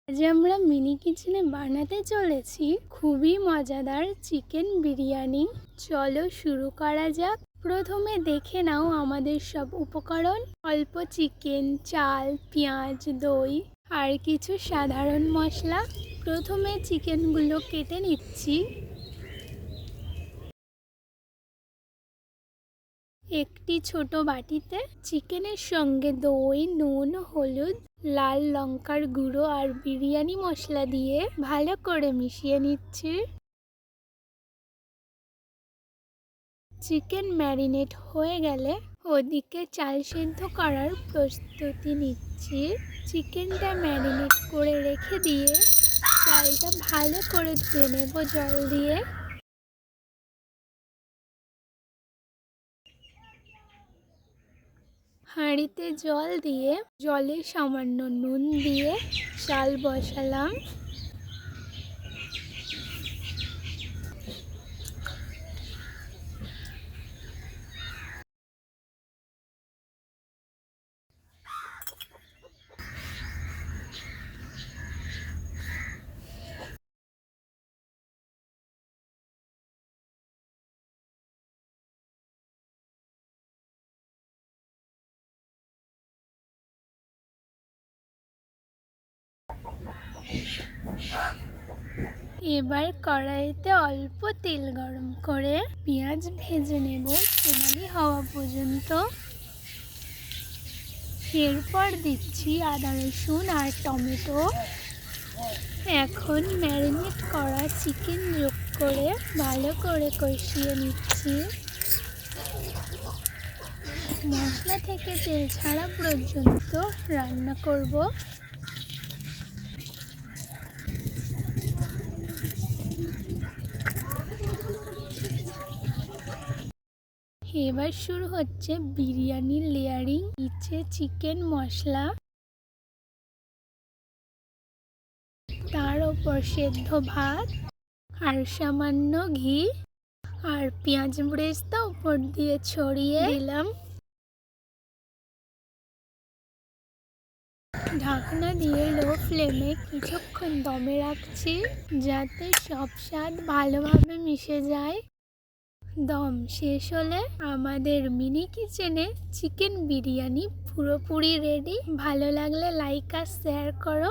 আজ আমরা মিনি কিচেনে বানাতে চলেছি খুবই মজাদার চিকেন বিরিয়ানি। চলো শুরু করা যাক। প্রথমে দেখে নাও আমাদের সব উপকরণ। অল্প চিকেন, চাল, পেঁয়াজ, দই আর কিছু সাধারণ মশলা। প্রথমে চিকেনগুলো কেটে নিচ্ছি। একটি ছোট বাটিতে চিকেনের সঙ্গে দই, নুন, হলুদ, লাল লঙ্কার গুঁড়ো আর বিরিয়ানি মশলা দিয়ে ভালো করে মিশিয়ে নিচ্ছি। চিকেন ম্যারিনেট হয়ে গেলে ওদিকে চাল সেদ্ধ করার প্রস্তুতি নিচ্ছি। চিকেনটা ম্যারিনেট করে রেখে দিয়ে চালটা ভালো করে ধুয়ে নেব জল দিয়ে। হাঁড়িতে জল দিয়ে জলে সামান্য নুন দিয়ে চাল বসালাম। এবার কড়াইতে অল্প তেল গরম করে পেঁয়াজ ভেজে নেব সোনালি হওয়া পর্যন্ত। এরপর দিচ্ছি আদা, রসুন আর টমেটো। এখন ম্যারিনেট করা চিকেন যোগ করে ভালো করে কষিয়ে নিচ্ছি। মশলা থেকে তেল ছাড়া পর্যন্ত রান্না করব। এবার শুরু হচ্ছে বিরিয়ানির লেয়ারিং। নিচে চিকেন মশলা, তার ওপর সেদ্ধ ভাত আর সামান্য ঘি আর পেঁয়াজ বেরেস্তা উপর দিয়ে ছড়িয়ে দিলাম। ঢাকনা দিয়ে লো ফ্লেমে কিছুক্ষণ দমে রাখছি যাতে সব স্বাদ ভালোভাবে মিশে যায়। দম শেষ হলে আমাদের মিনি কিচেনে চিকেন বিরিয়ানি পুরোপুরি রেডি। ভালো লাগলে লাইক আর শেয়ার করো।